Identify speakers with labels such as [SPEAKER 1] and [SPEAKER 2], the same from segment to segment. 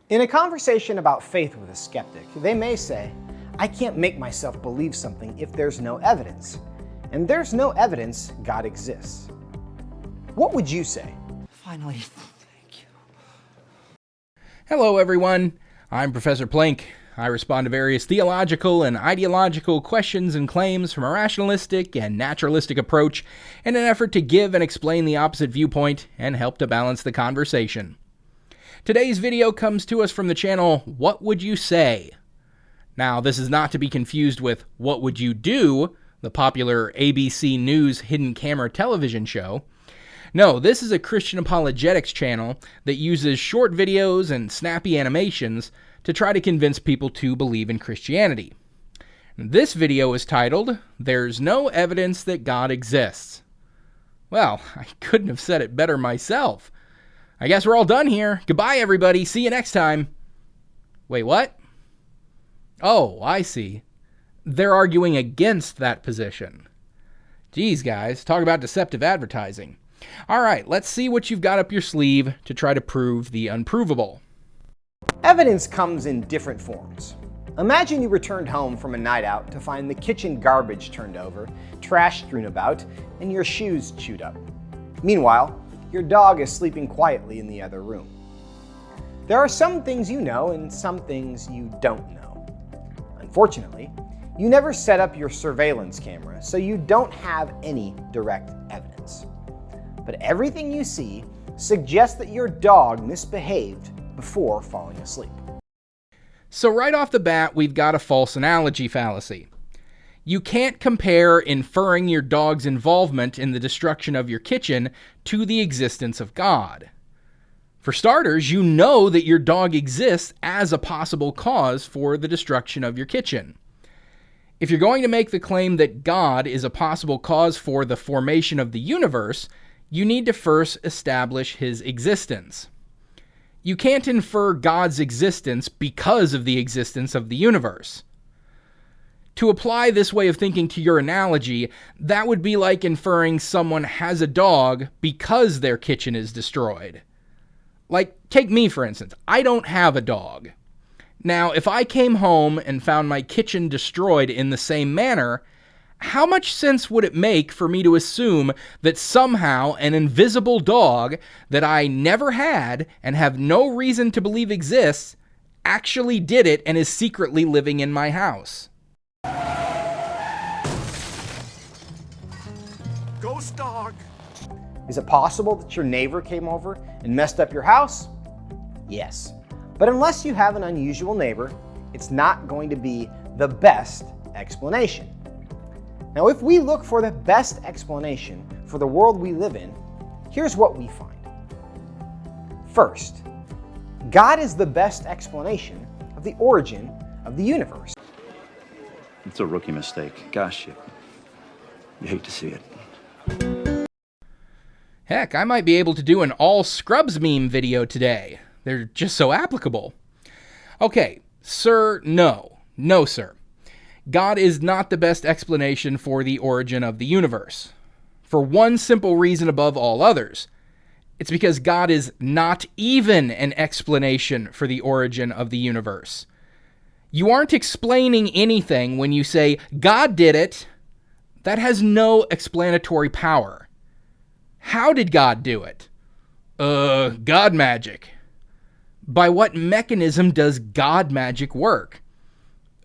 [SPEAKER 1] In a conversation about faith with a skeptic, they may say, I can't make myself believe something if there's no evidence. And there's no evidence God exists. What would you say?
[SPEAKER 2] Finally, thank you.
[SPEAKER 3] Hello everyone, I'm Professor Planck. I respond to various theological and ideological questions and claims from a rationalistic and naturalistic approach in an effort to give and explain the opposite viewpoint and help to balance the conversation. Today's video comes to us from the channel What Would You Say? Now, this is not to be confused with What Would You Do, the popular ABC News hidden camera television show. No, this is a Christian apologetics channel that uses short videos and snappy animations to try to convince people to believe in Christianity. This video is titled, There's No Evidence That God Exists. Well, I couldn't have said it better myself. I guess we're all done here. Goodbye, everybody. See you next time. Wait, what? Oh, I see. They're arguing against that position. Geez, guys, talk about deceptive advertising. All right, let's see what you've got up your sleeve to try to prove the unprovable.
[SPEAKER 1] Evidence comes in different forms. Imagine you returned home from a night out to find the kitchen garbage turned over, trash strewn about, and your shoes chewed up. Meanwhile, your dog is sleeping quietly in the other room. There are some things you know and some things you don't know. Unfortunately, you never set up your surveillance camera, so you don't have any direct evidence. But everything you see suggests that your dog misbehaved before falling asleep.
[SPEAKER 3] So right off the bat, we've got a false analogy fallacy. You can't compare inferring your dog's involvement in the destruction of your kitchen to the existence of God. For starters, you know that your dog exists as a possible cause for the destruction of your kitchen. If you're going to make the claim that God is a possible cause for the formation of the universe, you need to first establish his existence. You can't infer God's existence because of the existence of the universe. To apply this way of thinking to your analogy, that would be like inferring someone has a dog because their kitchen is destroyed. Like, take me for instance. I don't have a dog. Now, if I came home and found my kitchen destroyed in the same manner, how much sense would it make for me to assume that somehow an invisible dog that I never had and have no reason to believe exists actually did it and is secretly living in my house?
[SPEAKER 2] Ghost dog.
[SPEAKER 1] Is it possible that your neighbor came over and messed up your house? Yes. But unless you have an unusual neighbor, it's not going to be the best explanation. Now, if we look for the best explanation for the world we live in, here's what we find. First, God is the best explanation of the origin of the universe.
[SPEAKER 4] It's a rookie mistake. Gosh, you hate to see it.
[SPEAKER 3] Heck, I might be able to do an all Scrubs meme video today. They're just so applicable. Okay, sir, no. No, sir. God is not the best explanation for the origin of the universe. For one simple reason above all others. It's because God is not even an explanation for the origin of the universe. You aren't explaining anything when you say, God did it. That has no explanatory power. How did God do it? God magic. By what mechanism does God magic work?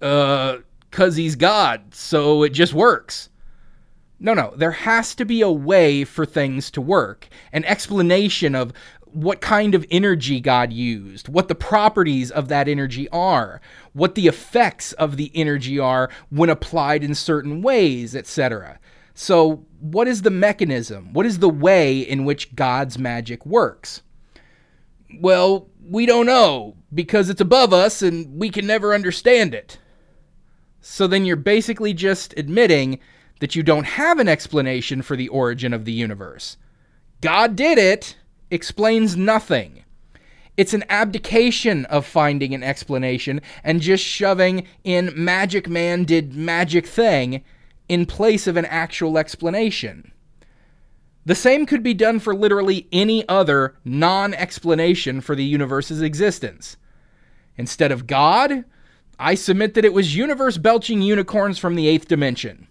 [SPEAKER 3] 'Cause he's God, so it just works. No, there has to be a way for things to work. An explanation of what kind of energy God used, what the properties of that energy are, what the effects of the energy are when applied in certain ways, etc. So, what is the mechanism? What is the way in which God's magic works? Well, we don't know, because it's above us and we can never understand it. So then you're basically just admitting that you don't have an explanation for the origin of the universe. God did it explains nothing. It's an abdication of finding an explanation and just shoving in magic man did magic thing in place of an actual explanation. The same could be done for literally any other non-explanation for the universe's existence. Instead of God, I submit that it was universe-belching unicorns from the 8th dimension.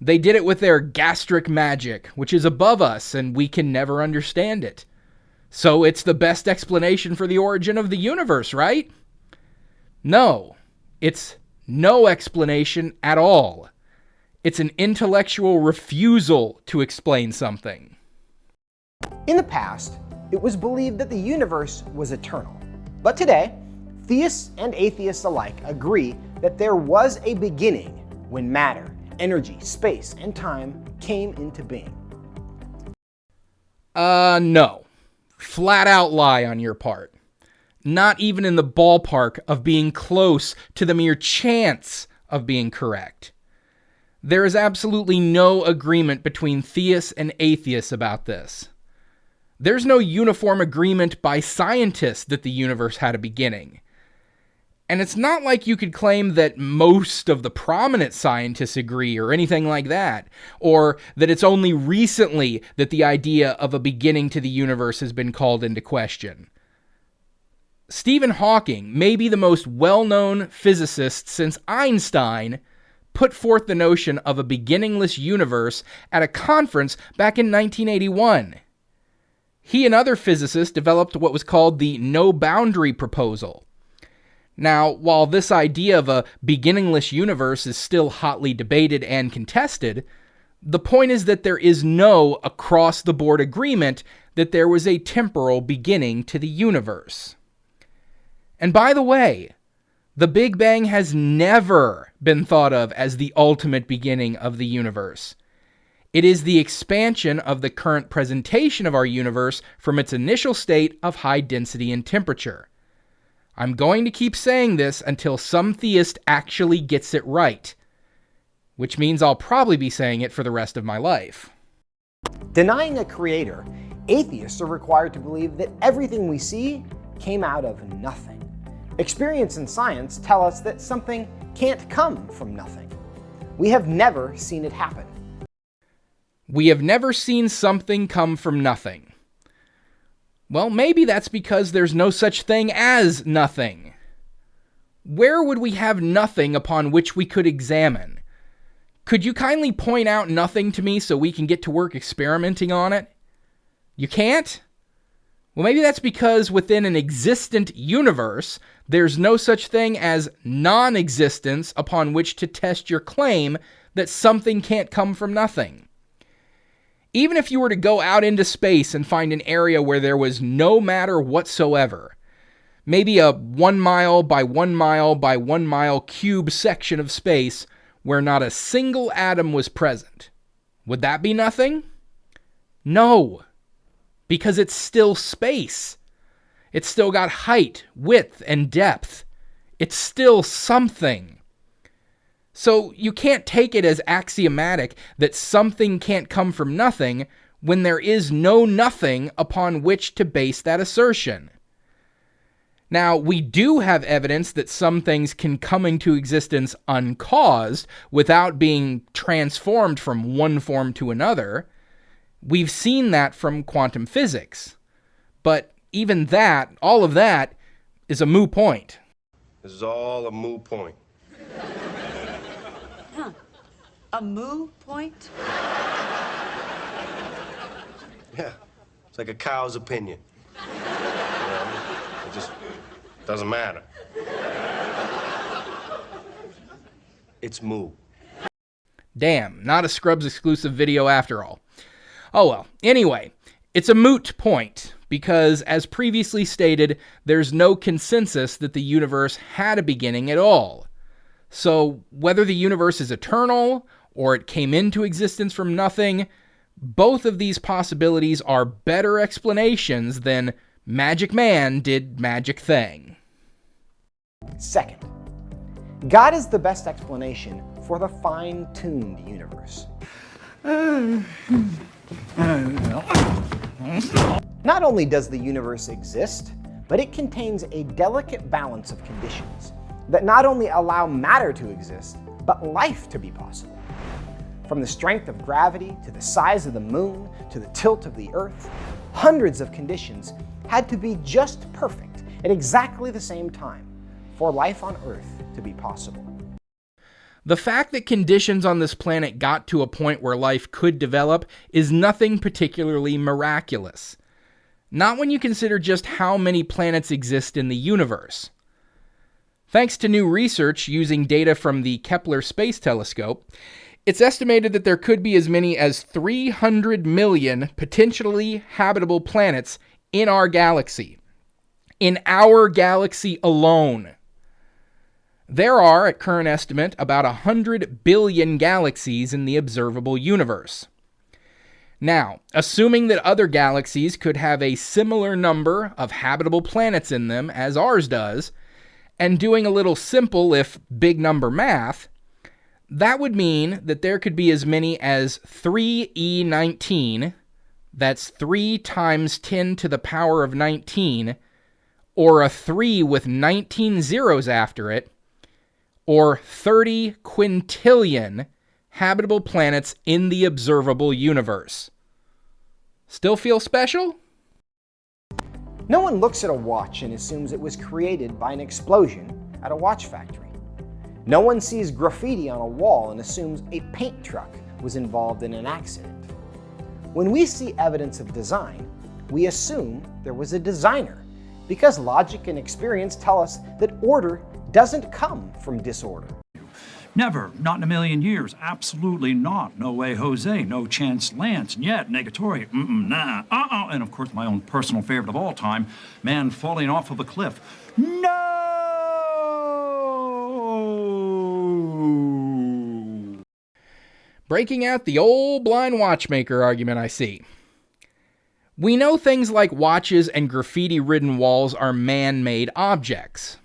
[SPEAKER 3] They did it with their gastric magic, which is above us and we can never understand it. So it's the best explanation for the origin of the universe, right? No, it's no explanation at all. It's an intellectual refusal to explain something.
[SPEAKER 1] In the past, it was believed that the universe was eternal. But today, theists and atheists alike agree that there was a beginning when matter, energy, space, and time came into being.
[SPEAKER 3] No. Flat out lie on your part. Not even in the ballpark of being close to the mere chance of being correct. There is absolutely no agreement between theists and atheists about this. There's no uniform agreement by scientists that the universe had a beginning. And it's not like you could claim that most of the prominent scientists agree or anything like that, or that it's only recently that the idea of a beginning to the universe has been called into question. Stephen Hawking, maybe the most well-known physicist since Einstein, put forth the notion of a beginningless universe at a conference back in 1981. He and other physicists developed what was called the no-boundary proposal. Now, while this idea of a beginningless universe is still hotly debated and contested, the point is that there is no across-the-board agreement that there was a temporal beginning to the universe. And by the way, the Big Bang has never been thought of as the ultimate beginning of the universe. It is the expansion of the current presentation of our universe from its initial state of high density and temperature. I'm going to keep saying this until some theist actually gets it right, which means I'll probably be saying it for the rest of my life.
[SPEAKER 1] Denying a creator, atheists are required to believe that everything we see came out of nothing. Experience and science tell us that something can't come from nothing. We have never seen it happen.
[SPEAKER 3] We have never seen something come from nothing. Well, maybe that's because there's no such thing as nothing. Where would we have nothing upon which we could examine? Could you kindly point out nothing to me so we can get to work experimenting on it? You can't? Well, maybe that's because within an existent universe, there's no such thing as non-existence upon which to test your claim that something can't come from nothing. Even if you were to go out into space and find an area where there was no matter whatsoever, maybe a 1 mile by 1 mile by 1 mile cube section of space where not a single atom was present, would that be nothing? No, because it's still space. It's still got height, width, and depth. It's still something. So you can't take it as axiomatic that something can't come from nothing when there is no nothing upon which to base that assertion. Now, we do have evidence that some things can come into existence uncaused without being transformed from one form to another. We've seen that from quantum physics. But even that, all of that, is a moot point.
[SPEAKER 5] This is all a moot point.
[SPEAKER 6] Huh. A moo point?
[SPEAKER 5] Yeah, it's like a cow's opinion. You know, it just doesn't matter. It's moo.
[SPEAKER 3] Damn, not a Scrubs exclusive video after all. Oh well, anyway, it's a moot point because, as previously stated, there's no consensus that the universe had a beginning at all. So, whether the universe is eternal or it came into existence from nothing, both of these possibilities are better explanations than Magic Man did Magic Thing.
[SPEAKER 1] Second, God is the best explanation for the fine-tuned universe. Not only does the universe exist, but it contains a delicate balance of conditions that not only allow matter to exist, but life to be possible. From the strength of gravity, to the size of the moon, to the tilt of the earth, hundreds of conditions had to be just perfect at exactly the same time for life on Earth to be possible.
[SPEAKER 3] The fact that conditions on this planet got to a point where life could develop is nothing particularly miraculous. Not when you consider just how many planets exist in the universe. Thanks to new research using data from the Kepler Space Telescope, it's estimated that there could be as many as 300 million potentially habitable planets in our galaxy. In our galaxy alone. There are, at current estimate, about 100 billion galaxies in the observable universe. Now, assuming that other galaxies could have a similar number of habitable planets in them as ours does, and doing a little simple if big number math, that would mean that there could be as many as 3e19, that's 3 times 10 to the power of 19, or a 3 with 19 zeros after it, or 30 quintillion habitable planets in the observable universe. Still feel special?
[SPEAKER 1] No one looks at a watch and assumes it was created by an explosion at a watch factory. No one sees graffiti on a wall and assumes a paint truck was involved in an accident. When we see evidence of design, we assume there was a designer, because logic and experience tell us that order doesn't come from disorder.
[SPEAKER 7] Never, not in a million years, absolutely not. No way, Jose, no chance, Lance, and yet, negatory, nah, and of course my own personal favorite of all time, man falling off of a cliff. No!
[SPEAKER 3] Breaking out the old blind watchmaker argument, I see. We know things like watches and graffiti-ridden walls are man-made objects.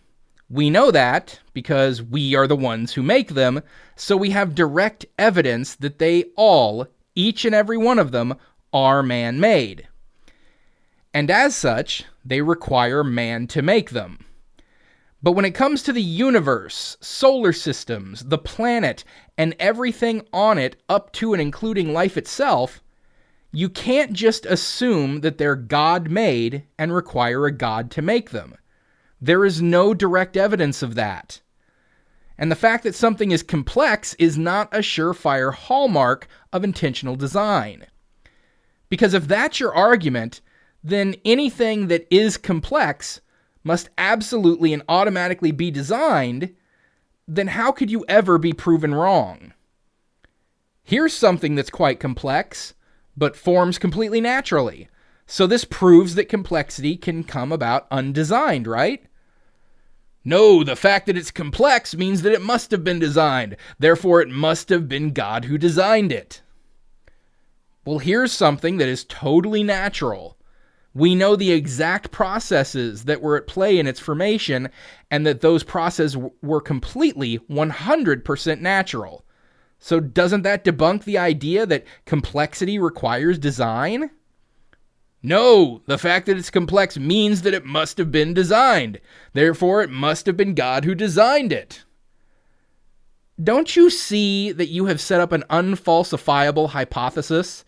[SPEAKER 3] We know that because we are the ones who make them, so we have direct evidence that they all, each and every one of them, are man-made. And as such, they require man to make them. But when it comes to the universe, solar systems, the planet, and everything on it up to and including life itself, you can't just assume that they're God-made and require a God to make them. There is no direct evidence of that. And the fact that something is complex is not a surefire hallmark of intentional design. Because if that's your argument, then anything that is complex must absolutely and automatically be designed, then how could you ever be proven wrong? Here's something that's quite complex, but forms completely naturally. So this proves that complexity can come about undesigned, right? No, the fact that it's complex means that it must have been designed. Therefore, it must have been God who designed it. Well, here's something that is totally natural. We know the exact processes that were at play in its formation, and that those processes were completely 100% natural. So doesn't that debunk the idea that complexity requires design? No, the fact that it's complex means that it must have been designed. Therefore, it must have been God who designed it. Don't you see that you have set up an unfalsifiable hypothesis?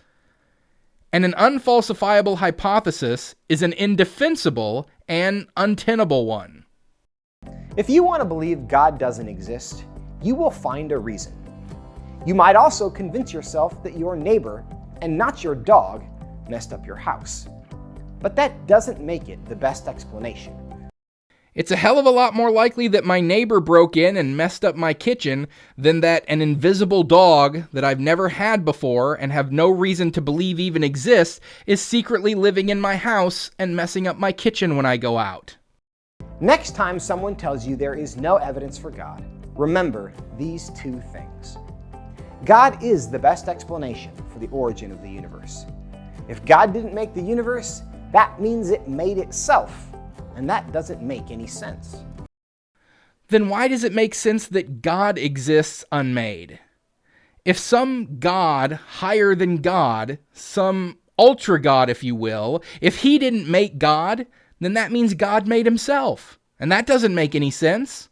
[SPEAKER 3] And an unfalsifiable hypothesis is an indefensible and untenable one.
[SPEAKER 1] If you want to believe God doesn't exist, you will find a reason. You might also convince yourself that your neighbor, and not your dog, messed up your house. But that doesn't make it the best explanation.
[SPEAKER 3] It's a hell of a lot more likely that my neighbor broke in and messed up my kitchen than that an invisible dog that I've never had before and have no reason to believe even exists is secretly living in my house and messing up my kitchen when I go out.
[SPEAKER 1] Next time someone tells you there is no evidence for God, remember these two things. God is the best explanation for the origin of the universe. If God didn't make the universe, that means it made itself. And that doesn't make any sense.
[SPEAKER 3] Then why does it make sense that God exists unmade? If some God higher than God, some ultra God if you will, if he didn't make God, then that means God made himself. And that doesn't make any sense.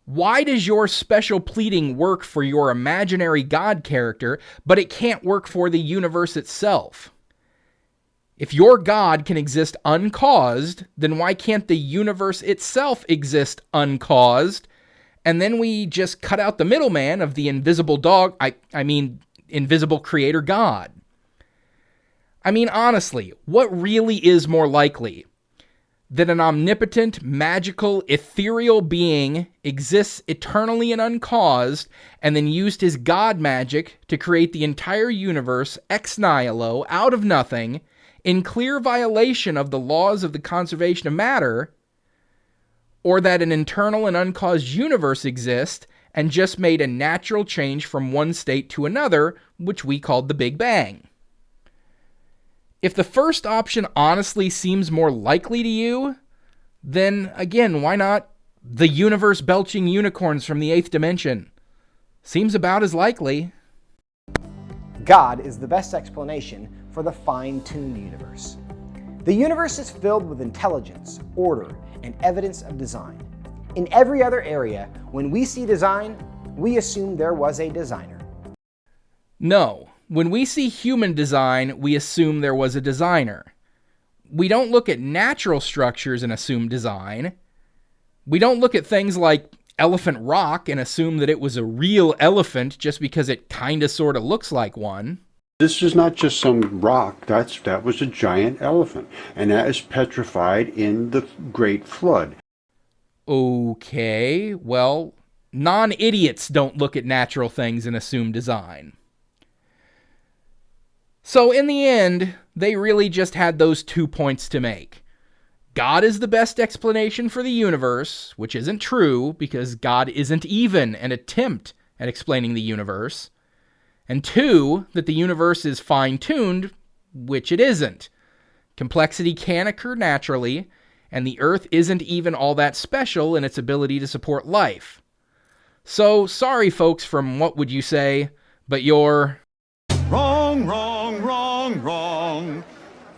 [SPEAKER 3] Why does your special pleading work for your imaginary God character, but it can't work for the universe itself? If your God can exist uncaused, then why can't the universe itself exist uncaused? And then we just cut out the middleman of the invisible invisible creator God. I mean, honestly, what really is more likely? That an omnipotent, magical, ethereal being exists eternally and uncaused, and then used his God magic to create the entire universe ex nihilo, out of nothing, in clear violation of the laws of the conservation of matter, or that an internal and uncaused universe exists and just made a natural change from one state to another, which we called the Big Bang. If the first option honestly seems more likely to you, then again, why not the universe belching unicorns from the 8th dimension? Seems about as likely.
[SPEAKER 1] God is the best explanation for the fine-tuned universe. The universe is filled with intelligence, order, and evidence of design. In every other area, when we see design, we assume there was a designer.
[SPEAKER 3] No, when we see human design, we assume there was a designer. We don't look at natural structures and assume design. We don't look at things like elephant rock and assume that it was a real elephant just because it kinda sorta looks like one.
[SPEAKER 8] This is not just some rock. That was a giant elephant, and that is petrified in the Great Flood.
[SPEAKER 3] Okay, well, non-idiots don't look at natural things and assume design. So in the end, they really just had those 2 points to make. God is the best explanation for the universe, which isn't true because God isn't even an attempt at explaining the universe. And 2, that the universe is fine-tuned, which it isn't. Complexity can occur naturally, and the Earth isn't even all that special in its ability to support life. So, sorry folks from What Would You Say, but you're...
[SPEAKER 2] Wrong, wrong, wrong, wrong.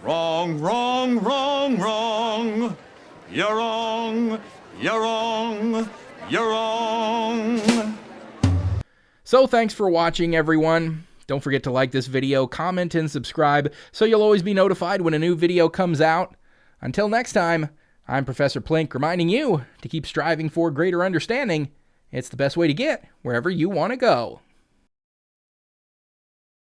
[SPEAKER 2] Wrong, wrong, wrong, wrong. You're wrong, you're wrong, you're wrong.
[SPEAKER 3] So thanks for watching, everyone. Don't forget to like this video, comment, and subscribe so you'll always be notified when a new video comes out. Until next time, I'm Professor Plink reminding you to keep striving for greater understanding. It's the best way to get wherever you want to go.